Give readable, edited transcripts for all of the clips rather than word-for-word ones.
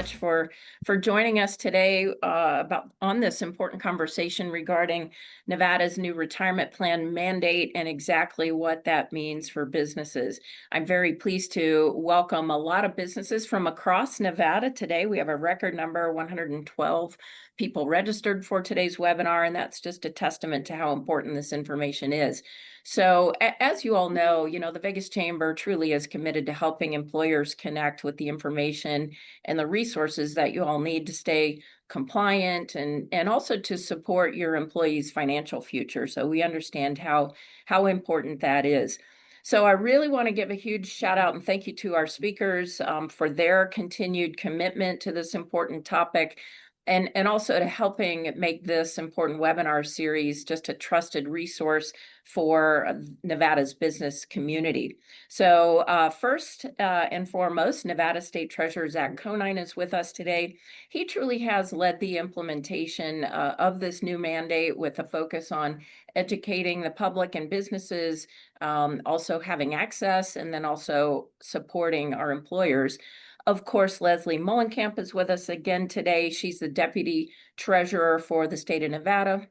much for joining us today about on this important conversation regarding Nevada's new retirement plan mandate and exactly what that means for businesses. I'm very pleased to welcome a lot of businesses from across Nevada today. We have a record number, 112 people registered for today's webinar, and that's just a testament to how important this information is. So as you all know, the Vegas Chamber truly is committed to helping employers connect with the information and the resources that you all need to stay compliant and also to support your employees' financial future. So we understand how important that is. So I really want to give a huge shout out and thank you to our speakers for their continued commitment to this important topic. And also to helping make this important webinar series just a trusted resource for Nevada's business community. So first and foremost, Nevada State Treasurer Zach Conine is with us today. He truly has led the implementation of this new mandate with a focus on educating the public and businesses, also having access, and then also supporting our employers. Of course, Lesley Mohlenkamp is with us again today. She's the Deputy Treasurer for the state of Nevada.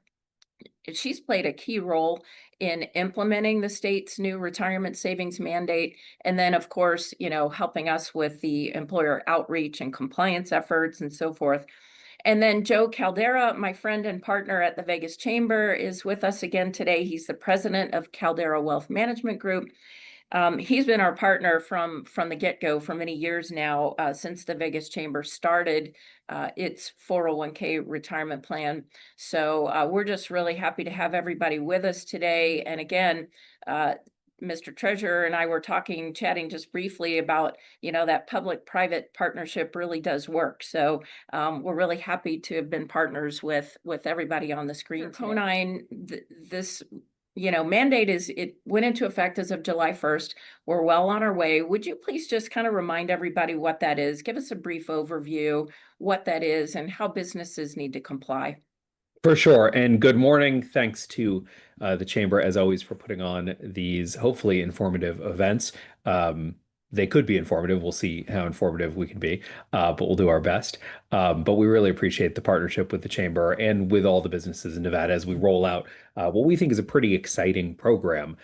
She's played a key role in implementing the state's new retirement savings mandate. And then, of course, helping us with the employer outreach and compliance efforts and so forth. And then Joe Caldera, my friend and partner at the Vegas Chamber, is with us again today. He's the president of Caldera Wealth Management Group. He's been our partner from the get-go for many years now, since the Vegas Chamber started its 401k retirement plan. So we're just really happy to have everybody with us today. And again, Mr. Treasurer and I were chatting just briefly about, that public-private partnership really does work. So we're really happy to have been partners with everybody on the screen. Conine, this mandate it went into effect as of July 1st. We're well on our way. Would you please just kind of remind everybody what that is? Give us a brief overview, what that is, and how businesses need to comply. For sure. And good morning. Thanks to the Chamber, as always, for putting on these hopefully informative events. They could be informative. We'll see how informative we can be, but we'll do our best. But we really appreciate the partnership with the Chamber and with all the businesses in Nevada as we roll out what we think is a pretty exciting program,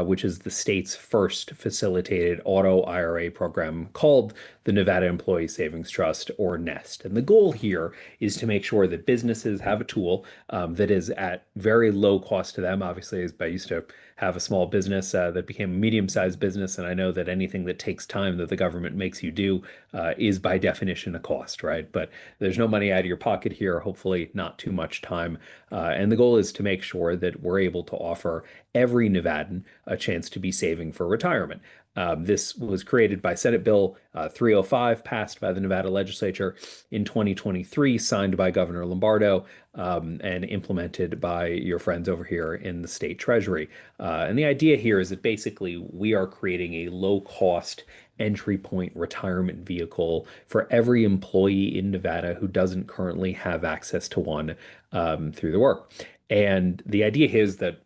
which is the state's first facilitated auto IRA program called the Nevada Employee Savings Trust, or NEST. And the goal here is to make sure that businesses have a tool that is at very low cost to them. Obviously, as I used to have a small business that became a medium-sized business, and I know that anything that takes time that the government makes you do is by definition a cost, right? But there's no money out of your pocket here, hopefully not too much time. And the goal is to make sure that we're able to offer every Nevadan a chance to be saving for retirement. This was created by Senate Bill 305, passed by the Nevada legislature in 2023, signed by Governor Lombardo, and implemented by your friends over here in the state treasury. And the idea here is that basically we are creating a low-cost entry point retirement vehicle for every employee in Nevada who doesn't currently have access to one through the work. And the idea is that,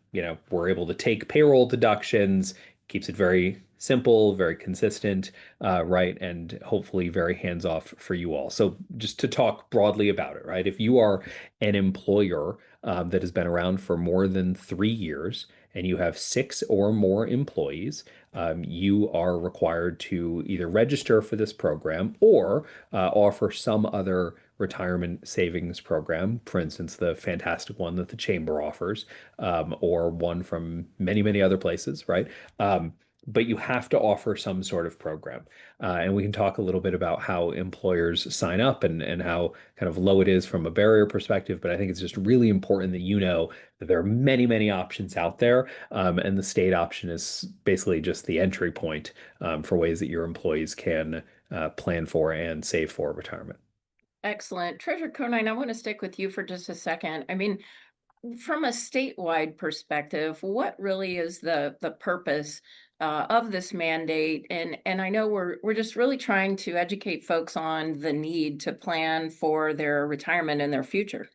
we're able to take payroll deductions, keeps it very simple, very consistent, right? And hopefully very hands-off for you all. So just to talk broadly about it, right? If you are an employer that has been around for more than 3 years and you have 6 or more employees, you are required to either register for this program or offer some other retirement savings program, for instance, the fantastic one that the Chamber offers, or one from many, many other places, right? But you have to offer some sort of program. And we can talk a little bit about how employers sign up and how kind of low it is from a barrier perspective. But I think it's just really important that you know that there are many, many options out there. And the state option is basically just the entry point for ways that your employees can plan for and save for retirement. Excellent. Treasurer Conine, I want to stick with you for just a second. I mean, from a statewide perspective, what really is the purpose of this mandate? And I know we're just really trying to educate folks on the need to plan for their retirement and their future.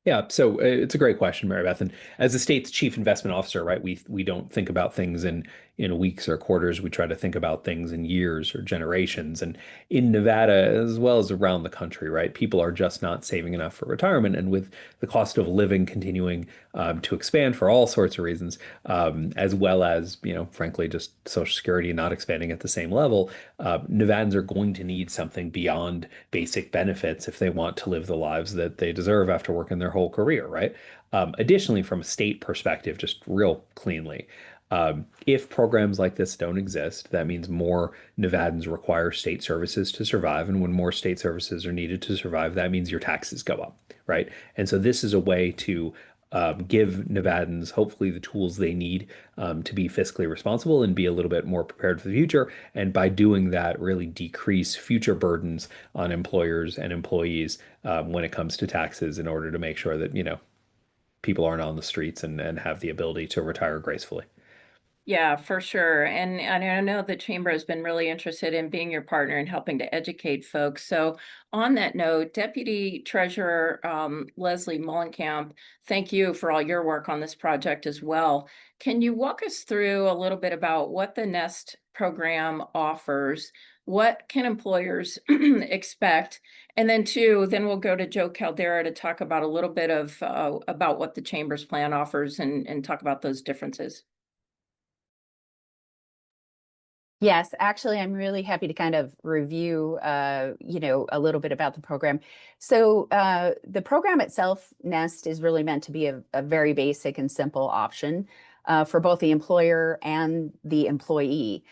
Yeah, so it's a great question, Mary Beth. And as the state's chief investment officer, right, we don't think about things in in weeks or quarters. We try to think about things in years or generations. And in Nevada, as well as around the country, right, people are just not saving enough for retirement. And with the cost of living continuing to expand for all sorts of reasons, as well as, frankly, just Social Security not expanding at the same level, Nevadans are going to need something beyond basic benefits if they want to live the lives that they deserve after working their whole career, right? Additionally, from a state perspective, just real cleanly, if programs like this don't exist, that means more Nevadans require state services to survive. And when more state services are needed to survive, that means your taxes go up, right? And so this is a way to give Nevadans hopefully the tools they need to be fiscally responsible and be a little bit more prepared for the future. And by doing that, really decrease future burdens on employers and employees when it comes to taxes in order to make sure that, people aren't on the streets and have the ability to retire gracefully. Yeah, for sure. And I know the chamber has been really interested in being your partner and helping to educate folks. So on that note, Deputy Treasurer Lesley Mohlenkamp, thank you for all your work on this project as well. Can you walk us through a little bit about what the NEST program offers? What can employers expect? And then then we'll go to Joe Caldera to talk about a little bit of about what the chamber's plan offers and talk about those differences. Yes, actually, I'm really happy to kind of review, a little bit about the program. So the program itself, NEST, is really meant to be a very basic and simple option for both the employer and the employee.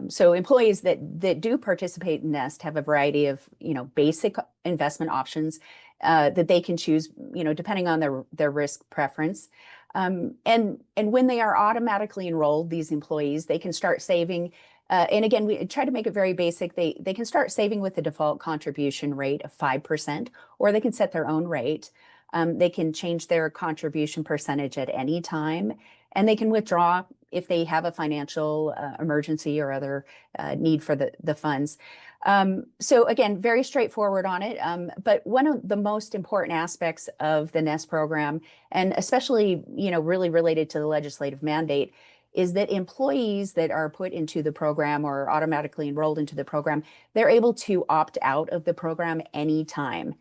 So employees that do participate in NEST have a variety of, basic investment options that they can choose, depending on their risk preference. And when they are automatically enrolled, these employees, they can start saving. And again, we try to make it very basic. They can start saving with the default contribution rate of 5%, or they can set their own rate. They can change their contribution percentage at any time, and they can withdraw if they have a financial emergency or other need for the funds. So again, very straightforward on it. But one of the most important aspects of the NEST program, and especially, really related to the legislative mandate, is that employees that are put into the program or automatically enrolled into the program, they're able to opt out of the program anytime.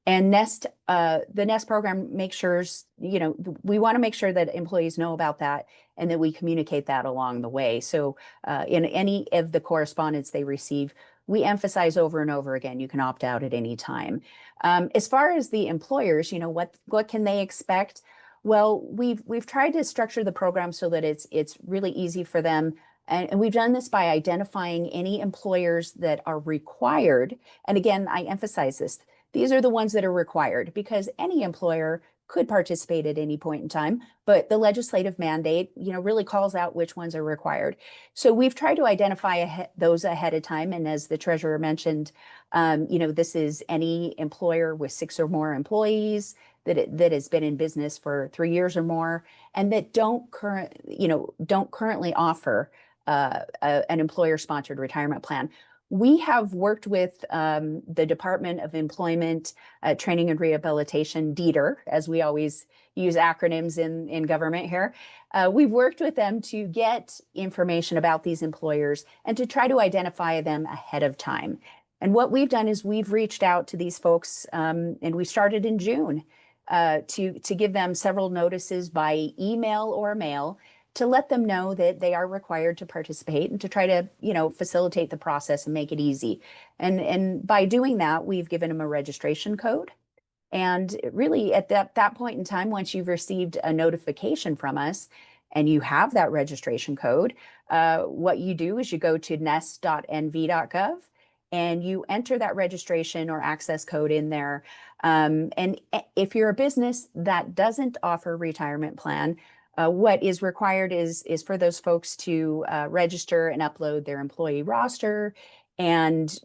And the NEST program makes sure, we want to make sure that employees know about that and that we communicate that along the way. So in any of the correspondence they receive, we emphasize over and over again, you can opt out at any time. As far as the employers, what can they expect? Well, we've tried to structure the program so that it's really easy for them. And we've done this by identifying any employers that are required. And again, I emphasize this. These are the ones that are required because any employer could participate at any point in time, but the legislative mandate, really calls out which ones are required. So we've tried to identify those ahead of time. And as the treasurer mentioned, this is any employer with 6 or more employees that has been in business for 3 years or more, and that don't currently offer an employer-sponsored retirement plan. We have worked with the Department of Employment, Training and Rehabilitation, DETR, as we always use acronyms in government here. We've worked with them to get information about these employers and to try to identify them ahead of time. And what we've done is we've reached out to these folks, and we started in June to give them several notices by email or mail to let them know that they are required to participate and to try to, facilitate the process and make it easy. And by doing that, we've given them a registration code. And really at that point in time, once you've received a notification from us and you have that registration code, what you do is you go to nest.nv.gov and you enter that registration or access code in there. And if you're a business that doesn't offer a retirement plan, what is required is for those folks to register and upload their employee roster and,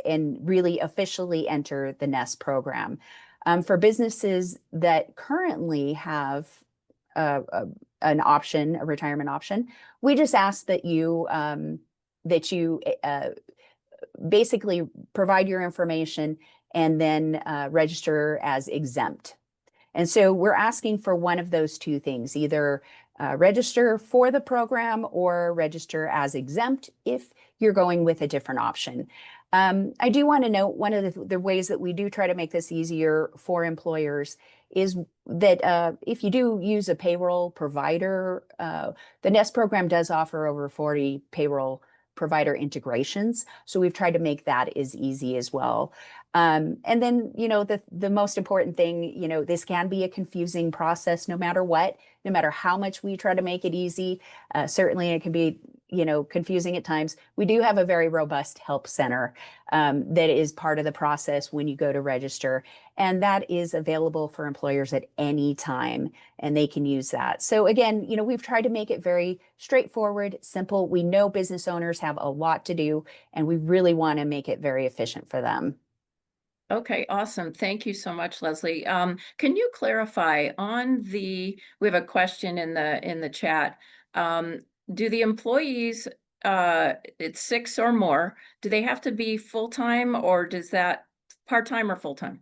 and really officially enter the NEST program. For businesses that currently have an option, a retirement option, we just ask that you basically provide your information and then register as exempt. And so we're asking for one of those two things, either register for the program or register as exempt if you're going with a different option. I do want to note one of the ways that we do try to make this easier for employers is that if you do use a payroll provider, the NEST program does offer over 40 payroll provider integrations. So we've tried to make that as easy as well. And then, the most important thing, this can be a confusing process no matter what, no matter how much we try to make it easy. Certainly it can be, confusing at times. We do have a very robust help center that is part of the process when you go to register. And that is available for employers at any time, and they can use that. So again, we've tried to make it very straightforward, simple. We know business owners have a lot to do, and we really want to make it very efficient for them. Okay, awesome. Thank you so much, Lesley. Can you clarify we have a question in the chat. Do the employees, it's 6 or more, do they have to be full-time, or does that part-time or full-time?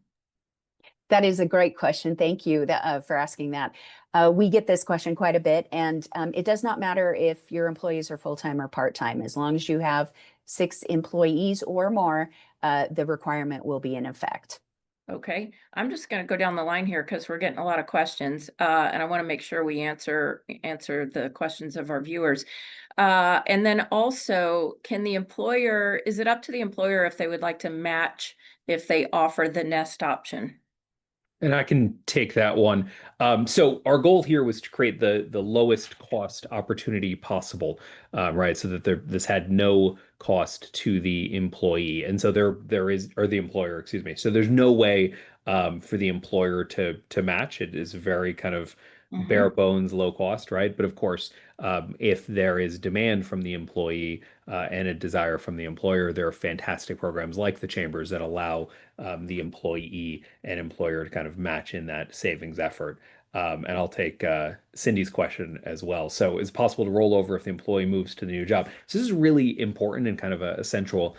That is a great question. Thank you for asking that. We get this question quite a bit, and it does not matter if your employees are full-time or part-time. As long as you have 6 employees or more, the requirement will be in effect. Okay, I'm just going to go down the line here because we're getting a lot of questions, and I want to make sure we answer the questions of our viewers. And then also, is it up to the employer if they would like to match if they offer the NEST option? And I can take that one. So our goal here was to create the lowest cost opportunity possible, right? So that this had no cost to the employee, and so there is, or the employer, excuse me. So there's no way for the employer to match. It is very kind of bare bones, low cost, right? But of course, if there is demand from the employee and a desire from the employer, there are fantastic programs like the Chambers that allow the employee and employer to kind of match in that savings effort. And I'll take Cindy's question as well. So is it possible to roll over if the employee moves to the new job? So this is really important and kind of a central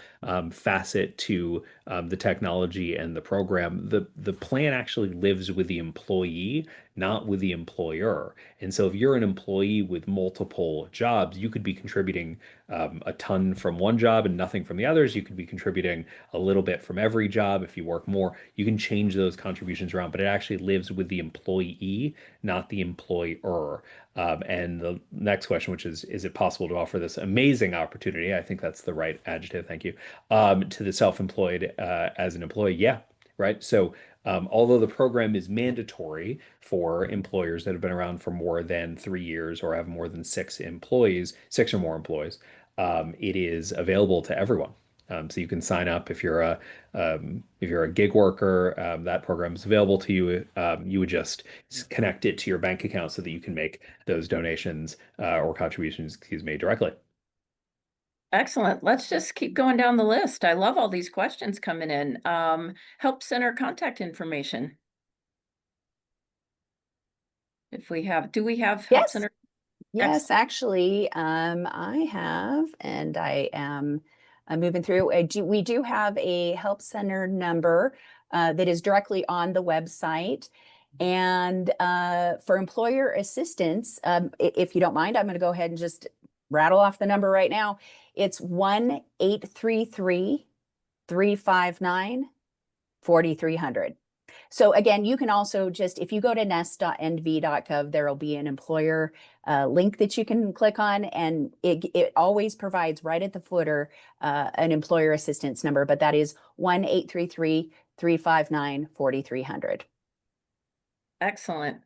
facet to the technology and the program. The plan actually lives with the employee, not with the employer. And so if you're an employee with multiple jobs, you could be contributing a ton from one job and nothing from the others. You could be contributing a little bit from every job. If you work more, you can change those contributions around, but it actually lives with the employee, not the employer. And the next question, which is it possible to offer this amazing opportunity? I think that's the right adjective. Thank you. To the self-employed as an employee. Yeah, right. So although the program is mandatory for employers that have been around for more than 3 years or have more than 6 employees, 6 or more employees, it is available to everyone. So you can sign up if you're a gig worker. That program is available to you. You would just connect it to your bank account so that you can make those donations or contributions, excuse me, directly. Excellent. Let's just keep going down the list. I love all these questions coming in. Help Center contact information. Do we have Help Yes. Center? Yes, actually, I have, and I am moving through. We do have a help center number that is directly on the website. And for employer assistance, if you don't mind, I'm going to go ahead and just rattle off the number right now. It's 1-833-359-4300. So again, you can also if you go to nest.nv.gov, there will be an employer link that you can click on, and it always provides right at the footer an employer assistance number, but that is 1-833-359-4300. Excellent.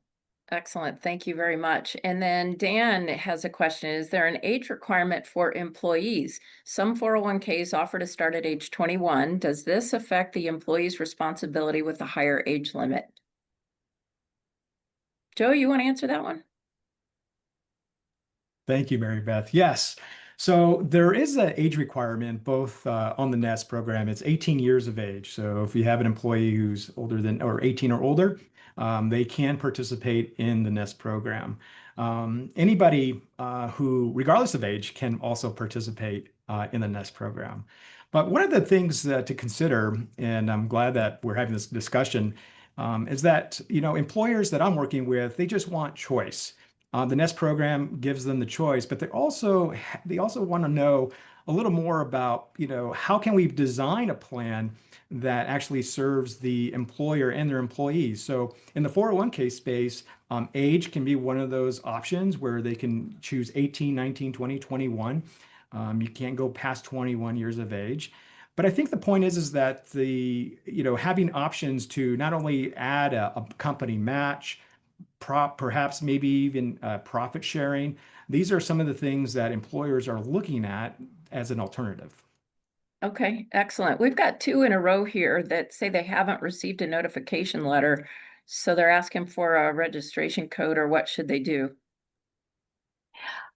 Excellent. Thank you very much. And then Dan has a question. Is there an age requirement for employees? Some 401ks offer to start at age 21. Does this affect the employee's responsibility with a higher age limit? Joe, you want to answer that one? Thank you, Mary Beth. Yes. So there is an age requirement both on the NEST program. It's 18 years of age. So if you have an employee who's older than or 18 or older, they can participate in the NEST program. Anybody who, regardless of age, can also participate in the NEST program. But one of the things to consider, and I'm glad that we're having this discussion, is that employers that I'm working with, they just want choice. The Nest program gives them the choice, but they also want to know a little more about, how can we design a plan that actually serves the employer and their employees. So in the 401k space, age can be one of those options where they can choose 18, 19, 20, 21. You can't go past 21 years of age. But I think the point is that having options to not only add a company match, perhaps maybe even profit sharing. These are some of the things that employers are looking at as an alternative. Okay, excellent. We've got two in a row here that say they haven't received a notification letter. So they're asking for a registration code, or what should they do?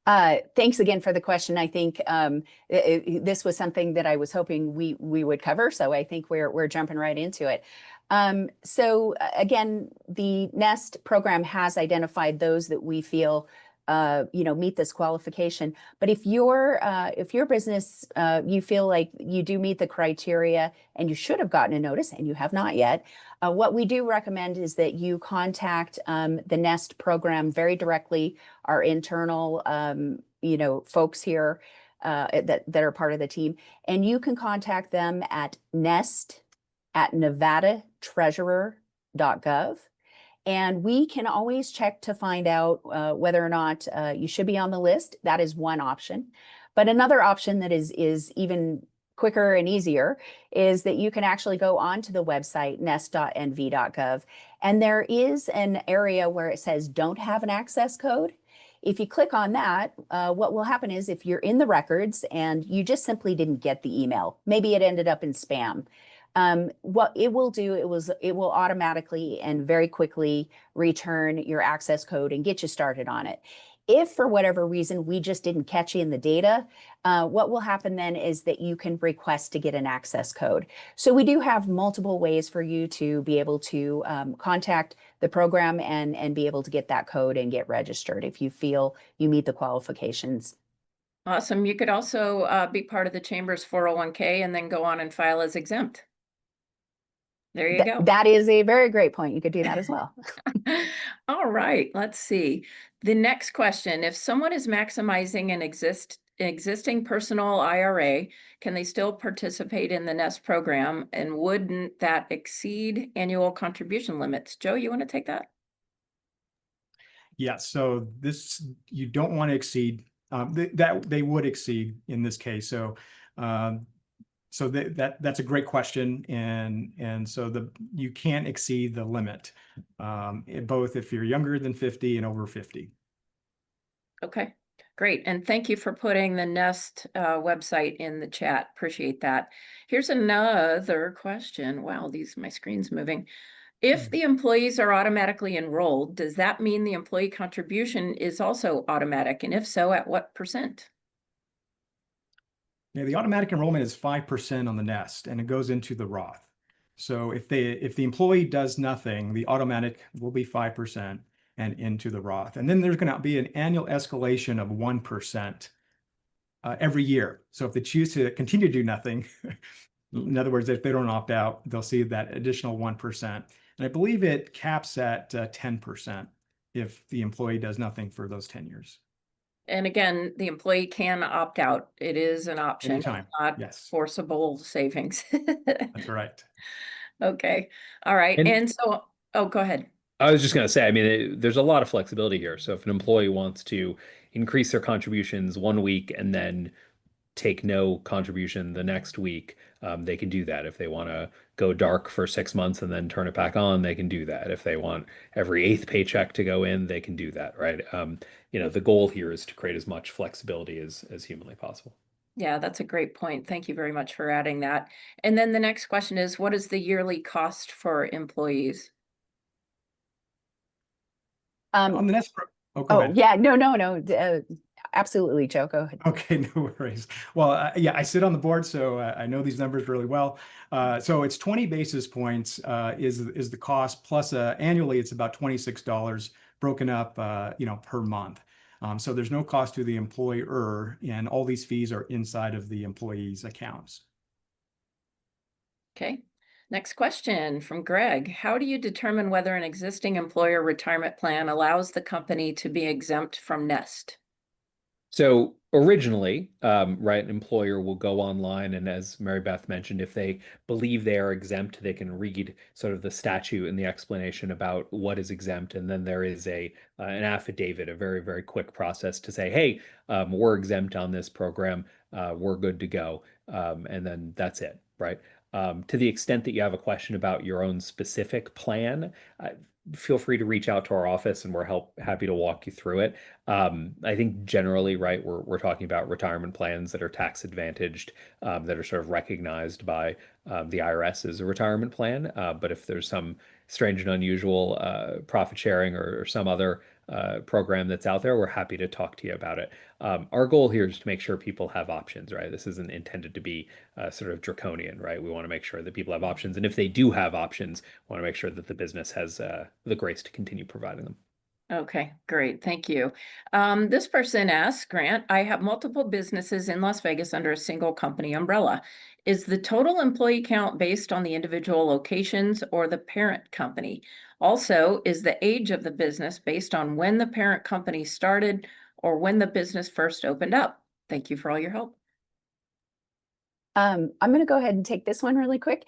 Thanks again for the question. I think this was something that I was hoping we would cover, so I think we're jumping right into it. So again, the Nest program has identified those that we feel meet this qualification. But if your business you feel like you do meet the criteria and you should have gotten a notice and you have not yet, what we do recommend is that you contact the Nest program very directly, our internal folks here that are part of the team, and you can contact them at nest@nevadatreasurer.gov. And we can always check to find out whether or not you should be on the list. That is one option. But another option that is even quicker and easier is that you can actually go onto the website nest.nv.gov, and there is an area where it says don't have an access code. If you click on that, what will happen is if you're in the records and you just simply didn't get the email, maybe it ended up in spam, what it will do, it will automatically and very quickly return your access code and get you started on it. If for whatever reason we just didn't catch you in the data, what will happen then is that you can request to get an access code. So we do have multiple ways for you to be able to contact the program and be able to get that code and get registered if you feel you meet the qualifications. Awesome. You could also be part of the Chamber's 401k and then go on and file as exempt. There you go. That is a very great point. You could do that as well. All right, let's see. The next question, if someone is maximizing an existing personal IRA, can they still participate in the Nest program? And wouldn't that exceed annual contribution limits? Joe, you want to take that? Yeah, so you don't want to exceed that they would exceed in this case. So that's a great question, and so you can't exceed the limit, both if you're younger than 50 and over 50. Okay, great. And thank you for putting the Nest website in the chat. Appreciate that. Here's another question. Wow, my screen's moving. If the employees are automatically enrolled, does that mean the employee contribution is also automatic? And if so, at what percent? Yeah, the automatic enrollment is 5% on the Nest, and it goes into the Roth. So if the employee does nothing, the automatic will be 5% and into the Roth. And then there's going to be an annual escalation of 1% every year. So if they choose to continue to do nothing, in other words, if they don't opt out, they'll see that additional 1%. And I believe it caps at 10% if the employee does nothing for those 10 years. And again, the employee can opt out. It is an option. Anytime. Not Yes. forcible savings. That's right. Okay. All right. And so, oh, go ahead. I was just going to say, I mean, there's a lot of flexibility here. So if an employee wants to increase their contributions one week and then take no contribution the next week, they can do that. If they want to go dark for 6 months and then turn it back on, they can do that. If they want every 8th paycheck to go in, they can do that, right? The goal here is to create as much flexibility as humanly possible. Yeah, that's a great point. Thank you very much for adding that. And then the next question is, what is the yearly cost for employees? On the Nest go ahead. Yeah, no. Absolutely, Joe, go ahead. Okay, no worries. Well, yeah, I sit on the board, so I know these numbers really well. So it's 20 basis points is the cost, plus annually it's about $26 broken up, per month. So there's no cost to the employer, and all these fees are inside of the employee's accounts. Okay. Next question from Greg. How do you determine whether an existing employer retirement plan allows the company to be exempt from Nest? So originally, right, an employer will go online, and as Mary Beth mentioned, if they believe they are exempt, they can read sort of the statute and the explanation about what is exempt, and then there is an affidavit, a very, very quick process to say, hey, we're exempt on this program, we're good to go, and then that's it, right? To the extent that you have a question about your own specific plan, feel free to reach out to our office, and we're happy to walk you through it. I think generally, right, we're talking about retirement plans that are tax advantaged, that are sort of recognized by the IRS as a retirement plan. But if there's some strange and unusual profit sharing or some other program that's out there, we're happy to talk to you about it. Our goal here is to make sure people have options, right? This isn't intended to be sort of draconian, right? We want to make sure that people have options. And if they do have options, we want to make sure that the business has the grace to continue providing them. Okay, great. Thank you. This person asks, Grant, I have multiple businesses in Las Vegas under a single company umbrella. Is the total employee count based on the individual locations or the parent company? Also, is the age of the business based on when the parent company started or when the business first opened up? Thank you for all your help. I'm going to go ahead and take this one really quick.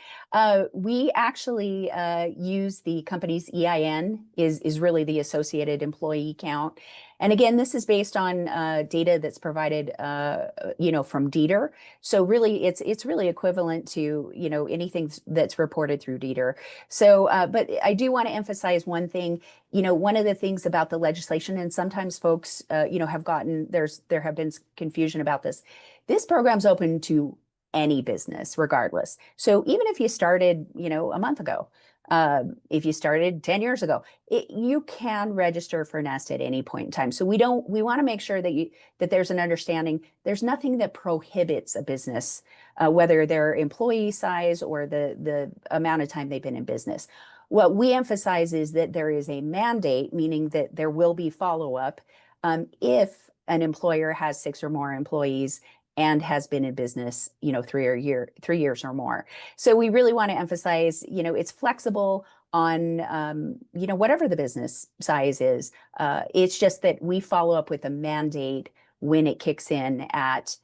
We actually use the company's EIN is really the associated employee count. And again, this is based on data that's provided, from DETR. So really, it's really equivalent to, anything that's reported through DETR. So, but I do want to emphasize one thing. One of the things about the legislation, and sometimes folks, have gotten there have been confusion about this. This program's open to any business, regardless. So even if you started, a month ago, if you started 10 years ago, you can register for Nest at any point in time. So we want to make sure that there's an understanding. There's nothing that prohibits a business, whether their employee size or the amount of time they've been in business. What we emphasize is that there is a mandate, meaning that there will be follow-up if an employer has 6 or more employees and has been in business, 3 years or more. So we really want to emphasize, it's flexible on, whatever the business size is. It's just that we follow up with a mandate when it kicks in at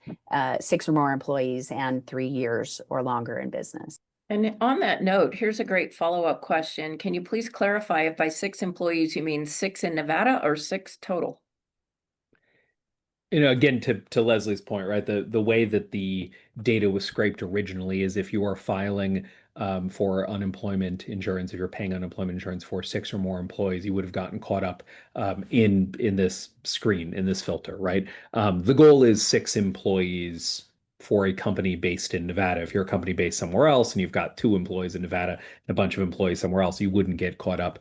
6 or more employees and 3 years or longer in business. And on that note, here's a great follow-up question. Can you please clarify if by 6 employees, you mean 6 in Nevada or 6 total? Again, to Lesley's point, right? The way that the data was scraped originally is if you are filing for unemployment insurance, if you're paying unemployment insurance for 6 or more employees, you would have gotten caught up in this screen, in this filter, right? The goal is 6 employees for a company based in Nevada. If you're a company based somewhere else and you've got 2 employees in Nevada and a bunch of employees somewhere else, you wouldn't get caught up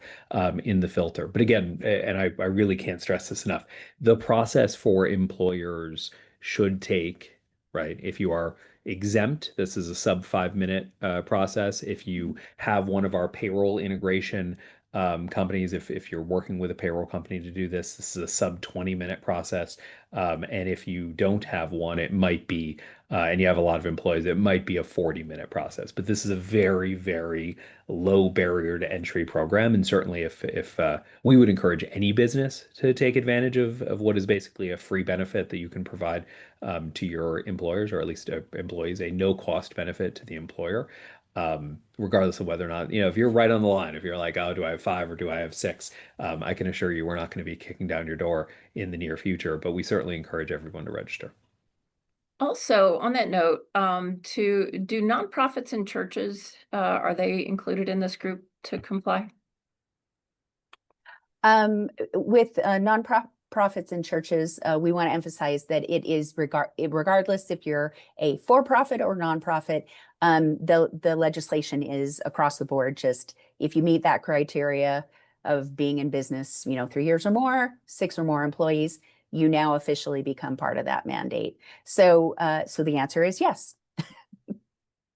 in the filter. But again, and I really can't stress this enough, the process for employers should take, right? If you are exempt, this is a sub 5-minute process. If you have one of our payroll integration companies, if you're working with a payroll company to do this is a sub 20-minute process. And if you don't have one, it might be, and you have a lot of employees, it might be a 40-minute process. But this is a very, very low barrier to entry program. And certainly if we would encourage any business to take advantage of what is basically a free benefit that you can provide to your employers, or at least employees, a no cost benefit to the employer. Regardless of whether or not, if you're right on the line, if you're like, oh, do I have 5 or do I have 6? I can assure you we're not going to be kicking down your door in the near future, but we certainly encourage everyone to register. Also, on that note, do nonprofits and churches, are they included in this group to comply? With nonprofits and churches, we want to emphasize that it is regardless if you're a for-profit or nonprofit, the legislation is across the board. Just if you meet that criteria of being in business, 3 years or more, 6 or more employees, you now officially become part of that mandate. So the answer is yes.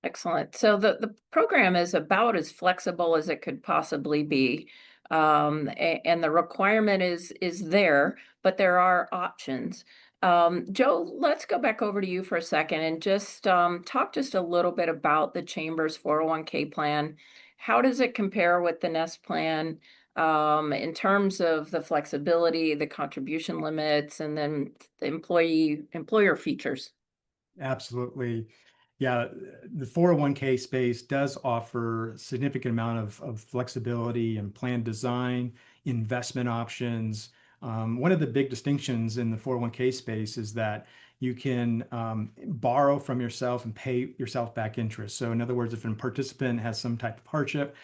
Excellent. So the program is about as flexible as it could possibly be. And the requirement is there, but there are options. Joe, let's go back over to you for a second and just talk just a little bit about the Chamber's 401k plan. How does it compare with the Nest plan in terms of the flexibility, the contribution limits, and then the employer features? Absolutely. Yeah, the 401k space does offer significant amount of flexibility and plan design, investment options. One of the big distinctions in the 401k space is that you can borrow from yourself and pay yourself back interest. So in other words, if a participant has some type of hardship,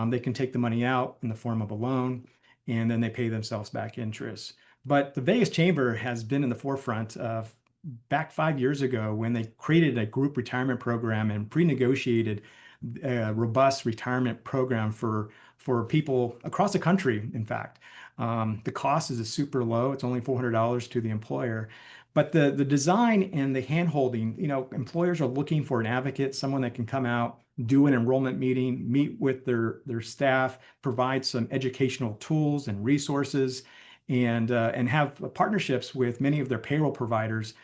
they can take the money out in the form of a loan, and then they pay themselves back interest. But the Vegas Chamber has been in the forefront of back 5 years ago when they created a group retirement program and pre-negotiated a robust retirement program for people across the country. In fact, the cost is super low. It's only $400 to the employer. But the design and the hand-holding, employers are looking for an advocate, someone that can come out, do an enrollment meeting, meet with their staff, provide some educational tools and resources, and have partnerships with many of their payroll providers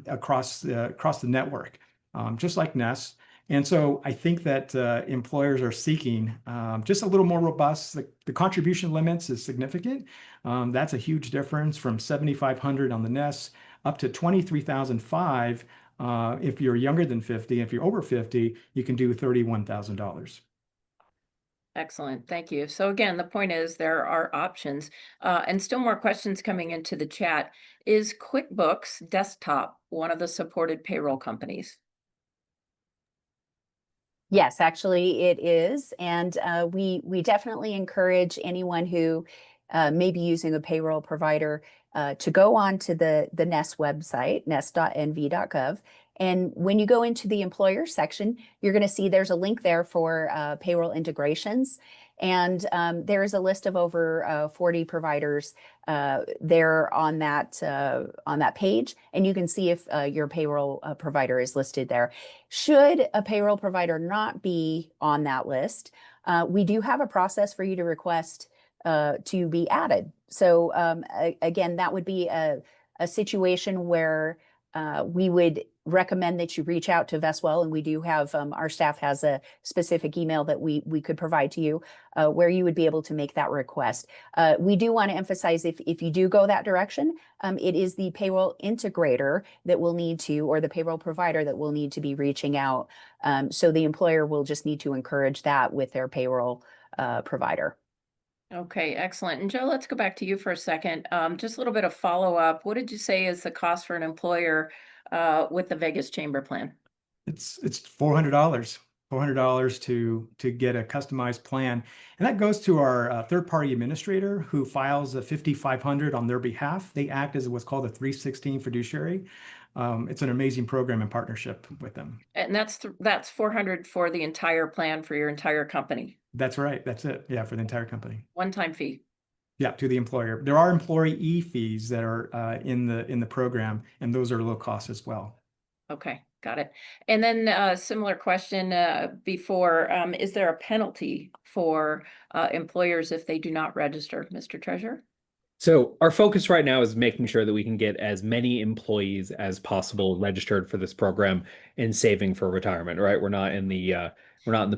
across the network, just like Nest. And so I think that employers are seeking just a little more robust. The contribution limits is significant. That's a huge difference from 7,500 on the Nest up to 23,500 if you're younger than 50. If you're over 50, you can do $31,000. Excellent. Thank you. So again, the point is there are options and still more questions coming into the chat. Is QuickBooks Desktop one of the supported payroll companies? Yes, actually it is. And we definitely encourage anyone who may be using a payroll provider to go on to the Nest website, nest.nv.gov. And when you go into the employer section, you're going to see there's a link there for payroll integrations. And there is a list of over 40 providers there on that page, and you can see if your payroll provider is listed there. Should a payroll provider not be on that list, we do have a process for you to request to be added. So again, that would be a situation where we would recommend that you reach out to Vestwell, and we do have our staff has a specific email that we could provide to you where you would be able to make that request. We do want to emphasize if you do go that direction, it is the payroll integrator that will need to, or the payroll provider that will need to be reaching out. So the employer will just need to encourage that with their payroll provider. Okay, excellent. And Joe, let's go back to you for a second. Just a little bit of follow-up. What did you say is the cost for an employer with the Vegas Chamber plan? It's $400 to get a customized plan, and that goes to our third-party administrator who files a 5,500 on their behalf. They act as what's called a 316 fiduciary. It's an amazing program in partnership with them. And that's 400 for the entire plan for your entire company. That's right. That's it. Yeah, for the entire company. One-time fee. Yeah, to the employer. There are employee fees that are in the program, and those are low cost as well. Okay, got it. And then similar question before, is there a penalty for employers if they do not register, Mr. Treasurer? So our focus right now is making sure that we can get as many employees as possible registered for this program and saving for retirement, right? We're not in the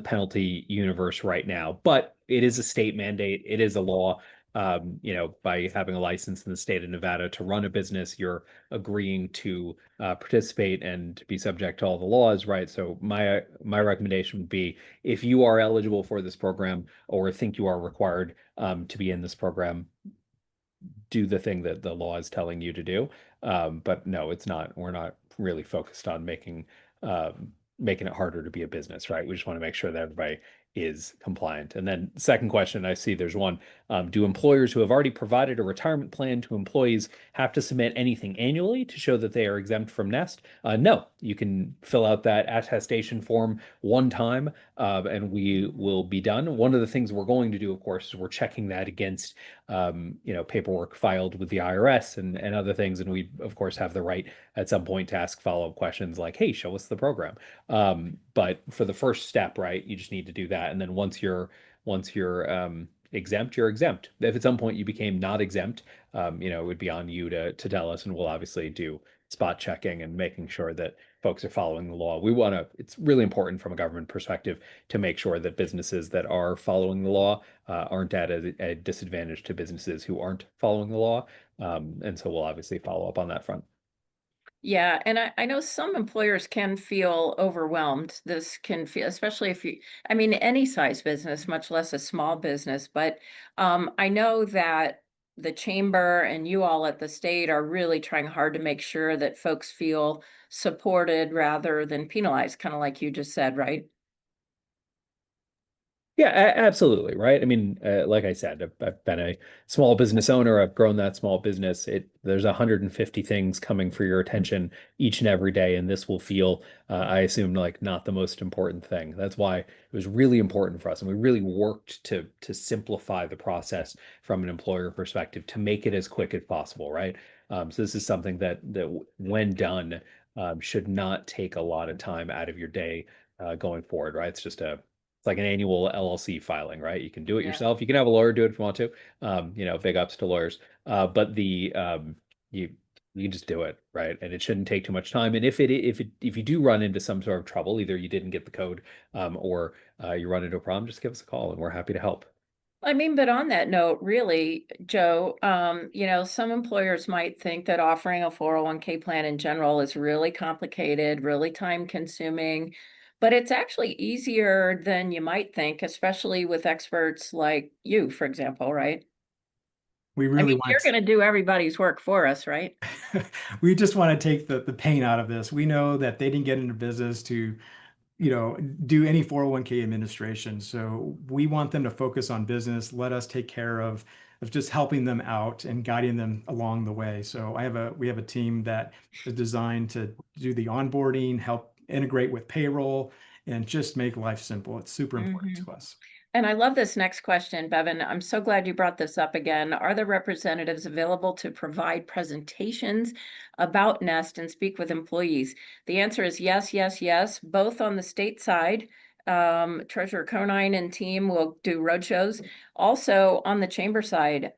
penalty universe right now, but it is a state mandate. It is a law. By having a license in the state of Nevada to run a business, you're agreeing to participate and to be subject to all the laws, right? So my recommendation would be, if you are eligible for this program or think you are required to be in this program, do the thing that the law is telling you to do. But no, it's not. We're not really focused on making it harder to be a business, right? We just want to make sure that everybody is compliant. And then second question, I see there's one, do employers who have already provided a retirement plan to employees have to submit anything annually to show that they are exempt from Nest? No, you can fill out that attestation form one time and we will be done. One of the things we're going to do, of course, is we're checking that against paperwork filed with the IRS and other things. And we, of course, have the right at some point to ask follow-up questions like, hey, show us the program. But for the first step, right, you just need to do that. And then once you're exempt, you're exempt. If at some point you became not exempt, it would be on you to tell us, and we'll obviously do spot checking and making sure that folks are following the law. It's really important from a government perspective to make sure that businesses that are following the law aren't at a disadvantage to businesses who aren't following the law. And so we'll obviously follow up on that front. Yeah, and I know some employers can feel overwhelmed. This can feel, especially if I mean, any size business, much less a small business, but I know that the chamber and you all at the state are really trying hard to make sure that folks feel supported rather than penalized, kind of like you just said, right? Yeah, absolutely. Right. I mean, like I said, I've been a small business owner. I've grown that small business. There's 150 things coming for your attention each and every day, and this will feel, I assume, like not the most important thing. That's why it was really important for us, and we really worked to simplify the process from an employer perspective to make it as quick as possible. Right. So this is something that when done, should not take a lot of time out of your day going forward. Right. It's like an annual LLC filing, right? You can do it Yeah. yourself. You can have a lawyer do it if you want to. Big ups to lawyers. But you can just do it, right? And it shouldn't take too much time. And if you do run into some sort of trouble, either you didn't get the code, or you run into a problem, just give us a call and we're happy to help. I mean, but on that note, really, Joe, some employers might think that offering a 401k plan in general is really complicated, really time consuming, but it's actually easier than you might think, especially with experts like you, for example, right? We I really mean, you're want going to do everybody's work for us, right? we just want to take the pain out of this. We know that they didn't get into business to do any 401k administration. So we want them to focus on business. Let us take care of just helping them out and guiding them along the way. So we have a team that is designed to do the onboarding, help integrate with payroll, and just make life simple. It's super important Mhm. to us. And I love this next question, Bevan. I'm so glad you brought this up again. Are the representatives available to provide presentations about Nest and speak with employees? The answer is yes, yes, yes, both on the state side. Treasurer Conine and team will do roadshows. Also on the chamber side,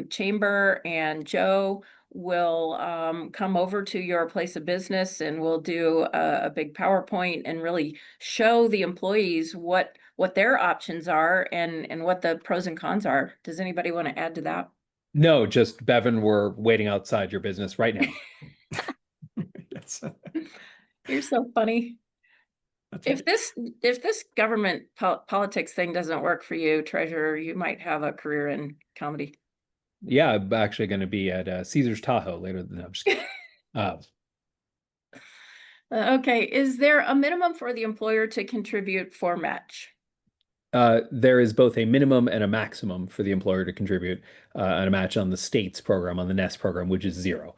Chamber and Joe will come over to your place of business and we'll do a big PowerPoint and really show the employees what their options are and what the pros and cons are. Does anybody want to add to that? No, just Bevan, we're waiting outside your business right now. Yes. You're so funny. That's If right. this government politics thing doesn't work for you, Treasurer, you might have a career in comedy. Yeah, I'm actually going to be at Caesar's Tahoe later. No, I'm just kidding. Okay, is there a minimum for the employer to contribute for match? There is both a minimum and a maximum for the employer to contribute on a match on the state's program, on the Nest program, which is 0.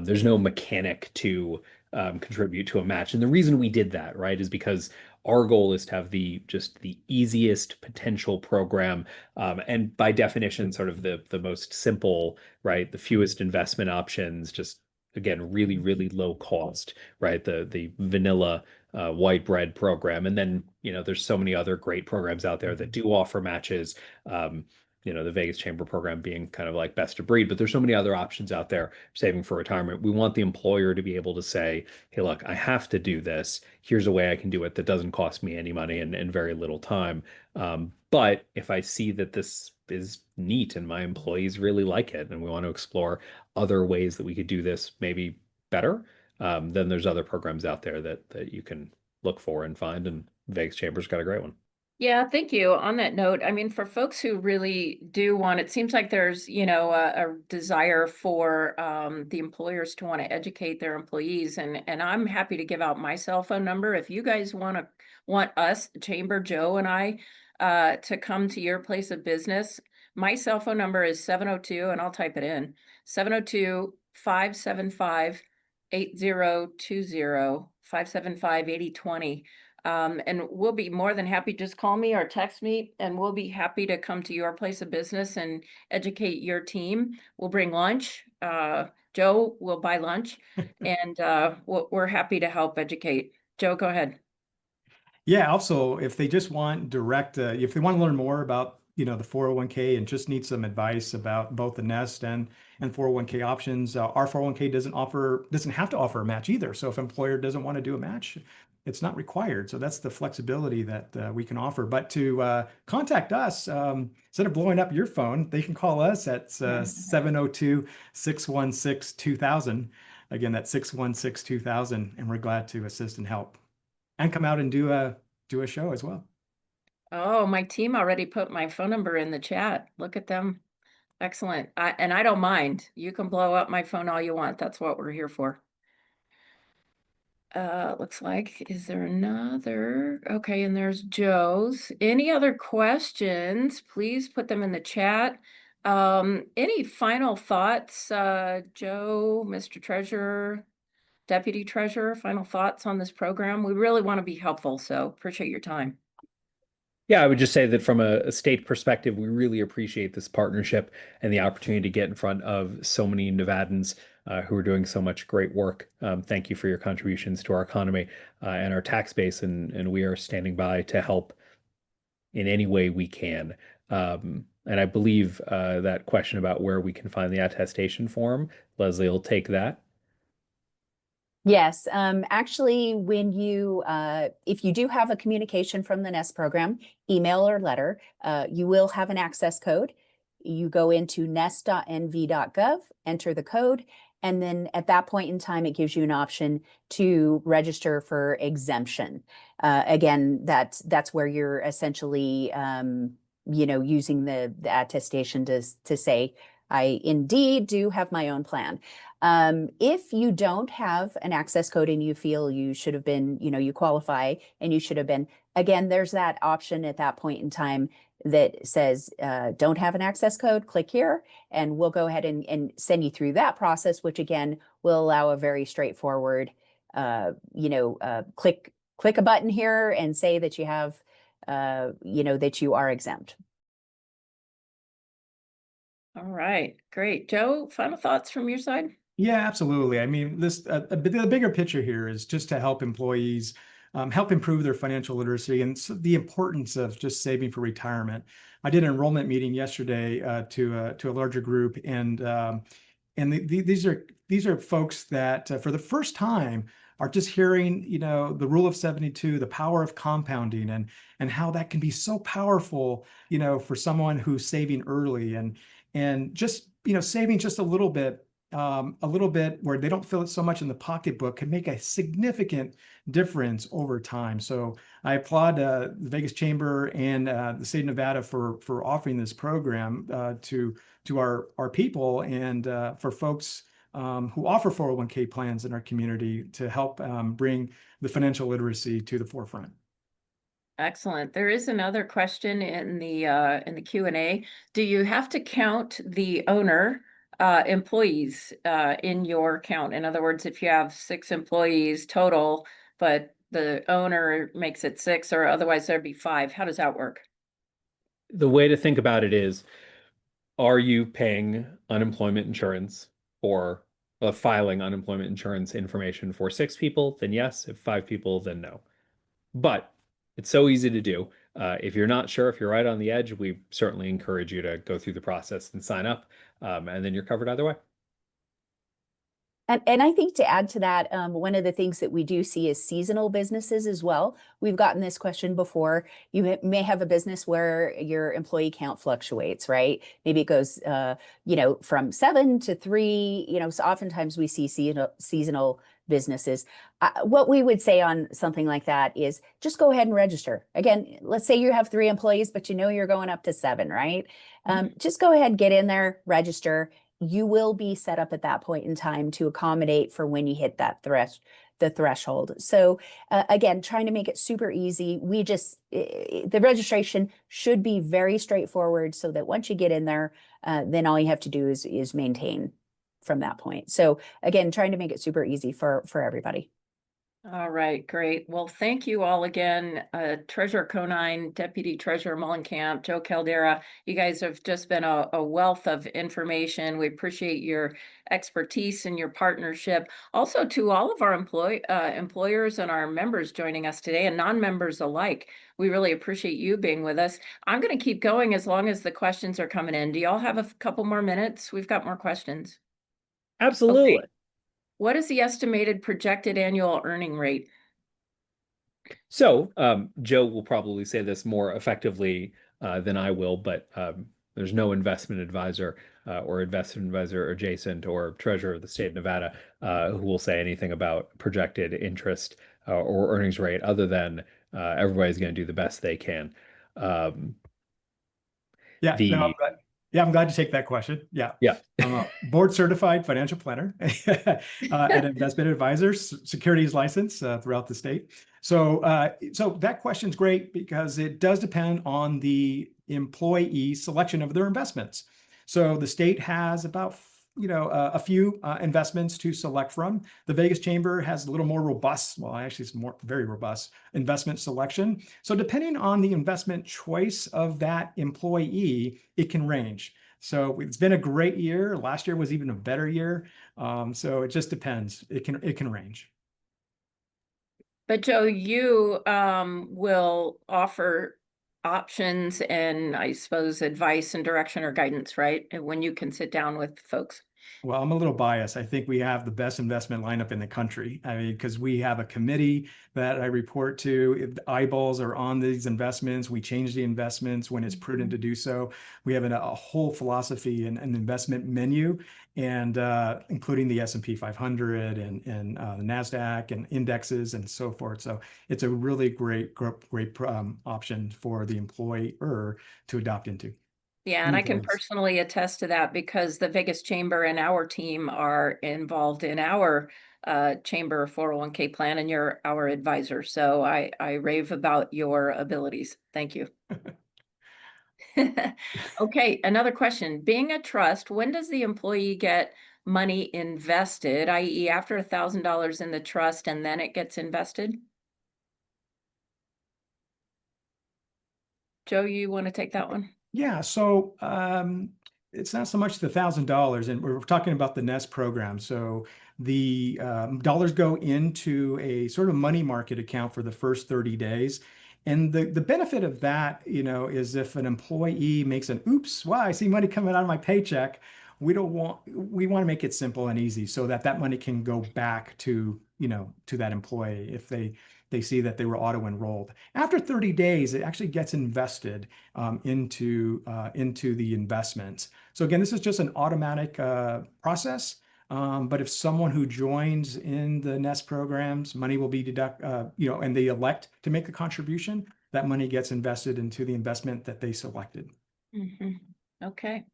There's no mechanic to contribute to a match. And the reason we did that, right, is because our goal is to have just the easiest potential program, and by definition, sort of the most simple, right, the fewest investment options, just again, really, really low cost, right? The vanilla white bread program. And then, there's so many other great programs out there that do offer matches. The Vegas Chamber program being kind of like best of breed, but there's so many other options out there saving for retirement. We want the employer to be able to say, hey, look, I have to do this. Here's a way I can do it that doesn't cost me any money and very little time. But if I see that this is neat and my employees really like it, and we want to explore other ways that we could do this maybe better, then there's other programs out there that you can look for and find, and Vegas Chamber's got a great one. Yeah, thank you. On that note, I mean, for folks who really do want, it seems like there's, a desire for the employers to want to educate their employees, and I'm happy to give out my cell phone number if you guys want us, the chamber, Joe and I, to come to your place of business. My cell phone number is 702, and I'll type it in, 702-575-8020, 575-8020. And we'll be more than happy. Just call me or text me, and we'll be happy to come to your place of business and educate your team. We'll bring lunch. Joe will buy lunch, and we're happy to help educate. Joe, go ahead. Yeah, also, if they just want if they want to learn more about the 401k and just need some advice about both the Nest and 401k options, our 401k doesn't have to offer a match either. So if employer doesn't want to do a match, it's not required. So that's the flexibility that we can offer. But to contact us, instead of blowing up your phone, they can call us at 702-616-2000. Again, that's 616-2000, and we're glad to assist and help, and come out and do a show as well. Oh, my team already put my phone number in the chat. Look at them. Excellent. And I don't mind. You can blow up my phone all you want. That's what we're here for. Looks like, is there another? Okay, and there's Joe's. Any other questions? Please put them in the chat. Any final thoughts, Joe, Mr. Treasurer, Deputy Treasurer, final thoughts on this program? We really want to be helpful, so appreciate your time. Yeah, I would just say that from a state perspective, we really appreciate this partnership and the opportunity to get in front of so many Nevadans who are doing so much great work. Thank you for your contributions to our economy and our tax base, and we are standing by to help in any way we can. And I believe that question about where we can find the attestation form, Lesley will take that. Yes, actually, when you, if you do have a communication from the Nest program, email or letter, you will have an access code. You go into nest.nv.gov, enter the code, and then at that point in time, it gives you an option to register for exemption. Again, that's where you're essentially, using the attestation to say, I indeed do have my own plan. If you don't have an access code and you feel you should have been, you qualify and you should have been, again, there's that option at that point in time that says, don't have an access code, click here, and we'll go ahead and send you through that process, which again, will allow a very straightforward, click a button here and say that you have, that you are exempt. All right, great. Joe, final thoughts from your side? Yeah, absolutely. I mean, the bigger picture here is just to help employees help improve their financial literacy and the importance of just saving for retirement. I did an enrollment meeting yesterday to a larger group, and these are folks that for the first time are just hearing, the rule of 72, the power of compounding, and how that can be so powerful, for someone who's saving early and just, saving just a little bit where they don't feel it so much in the pocketbook can make a significant difference over time. So I applaud the Vegas Chamber and the state of Nevada for offering this program to our people and for folks who offer 401k plans in our community to help bring the financial literacy to the forefront. Excellent. There is another question in the Q&A. Do you have to count the owner employees in your count? In other words, if you have 6 employees total, but the owner makes it 6, or otherwise there'd be 5, how does that work? The way to think about it is, are you paying unemployment insurance or filing unemployment insurance information for 6 people? Then yes. If 5 people, then no. But it's so easy to do. If you're not sure, if you're right on the edge, we certainly encourage you to go through the process and sign up, and then you're covered either way. And I think to add to that, one of the things that we do see is seasonal businesses as well. We've gotten this question before. You may have a business where your employee count fluctuates, right? Maybe it goes, from 7 to 3, so oftentimes we see seasonal businesses. What we would say on something like that is just go ahead and register. Again, let's say you have 3 employees, but you're going up to 7, right? Just go ahead, get in there, register. You will be set up at that point in time to accommodate for when you hit that the threshold. So again, trying to make it super easy. The registration should be very straightforward so that once you get in there, then all you have to do is maintain from that point. So again, trying to make it super easy for everybody. All right, great. Well, thank you all again, Treasurer Conine, Deputy Treasurer Mohlenkamp, Joe Caldera. You guys have just been a wealth of information. We appreciate your expertise and your partnership. Also, to all of our employers and our members joining us today, and non-members alike, we really appreciate you being with us. I'm going to keep going as long as the questions are coming in. Do y'all have a couple more minutes? We've got more questions. Absolutely. Okay. What is the estimated projected annual earning rate? So Joe will probably say this more effectively than I will, but there's no investment advisor or investment advisor adjacent or treasurer of the state of Nevada who will say anything about projected interest or earnings rate other than everybody's going to do the best they can. Um, Yeah, no, the I'm glad to take that question. Yeah. yeah. I'm a board certified financial planner, an investment advisor, securities license throughout the state. So that question's great because it does depend on the employee selection of their investments. So the state has about a few investments to select from. The Vegas Chamber has a little more robust, well, actually it's very robust investment selection. So depending on the investment choice of that employee, it can range. So it's been a great year. Last year was even a better year. So it just depends. It can range. But Joe, you will offer options and I suppose advice and direction or guidance, right? And when you can sit down with folks. Well, I'm a little biased. I think we have the best investment lineup in the country. I mean, because we have a committee that I report to. If the eyeballs are on these investments, we change the investments when it's prudent to do so. We have a whole philosophy and an investment menu, and including the S&P 500 and the NASDAQ and indexes and so forth. So it's a really great option for the employer to adopt into. Yeah, and I can Employees. personally attest to that because the Vegas Chamber and our team are involved in our chamber 401k plan, and you're our advisor. So I rave about your abilities. Thank you. Okay, another question. Being a trust, when does the employee get money invested, i.e. after $1,000 in the trust and then it gets invested? Joe, you want to take that one? Yeah, so it's not so much the $1,000, and we're talking about the Nest program. So the dollars go into a sort of money market account for the first 30 days. And the benefit of that, is if an employee makes an oops, wow, I see money coming out of my paycheck. We want to make it simple and easy so that money can go back to that employee if they see that they were auto enrolled. After 30 days, it actually gets invested into the investments. So again, this is just an automatic process. But if someone who joins in the Nest programs, money will be and they elect to make a contribution, that money gets invested into the investment that they selected. Mm-hmm. Okay.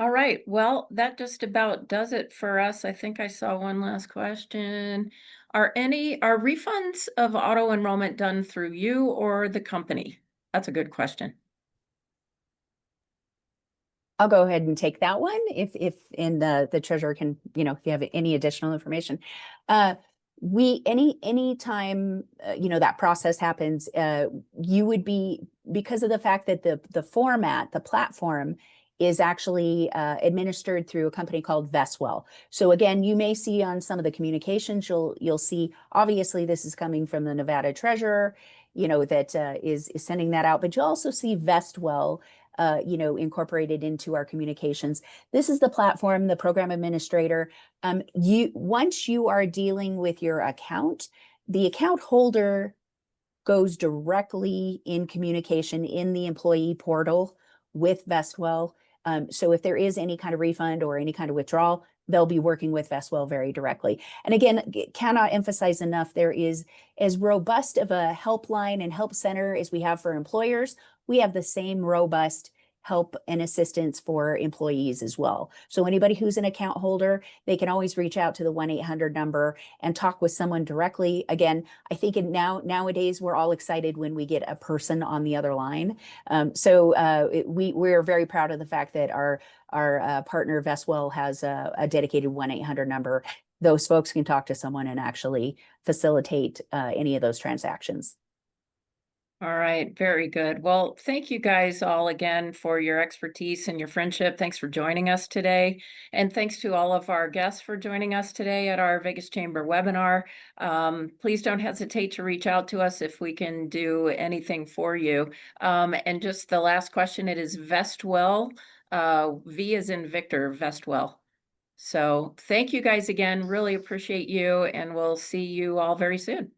All right. Well, that just about does it for us. I think I saw one last question. Are refunds of auto enrollment done through you or the company? That's a good question. I'll go ahead and take that one if the treasurer can, if you have any additional information. Any time that process happens, you would be, because of the fact that the platform is actually administered through a company called Vestwell. So again, you may see on some of the communications, you'll see, obviously this is coming from the Nevada treasurer, that is sending that out, but you'll also see Vestwell incorporated into our communications. This is the platform, the program administrator. Once you are dealing with your account, the account holder goes directly in communication in the employee portal with Vestwell. So if there is any kind of refund or any kind of withdrawal, they'll be working with Vestwell very directly. And again, cannot emphasize enough, there is as robust of a helpline and help center as we have for employers. We have the same robust help and assistance for employees as well. So anybody who's an account holder, they can always reach out to the 1-800 number and talk with someone directly. Again, I think nowadays we're all excited when we get a person on the other line. We're very proud of the fact that our partner Vestwell has a dedicated 1-800 number. those folks can talk to someone and actually facilitate any of those transactions. All right, very good. Well, thank you guys all again for your expertise and your friendship. Thanks for joining us today. And thanks to all of our guests for joining us today at our Vegas Chamber webinar. Please don't hesitate to reach out to us if we can do anything for you. And just the last question, it is Vestwell, V as in Victor, Vestwell. So thank you guys again, really appreciate you, and we'll see you all very soon.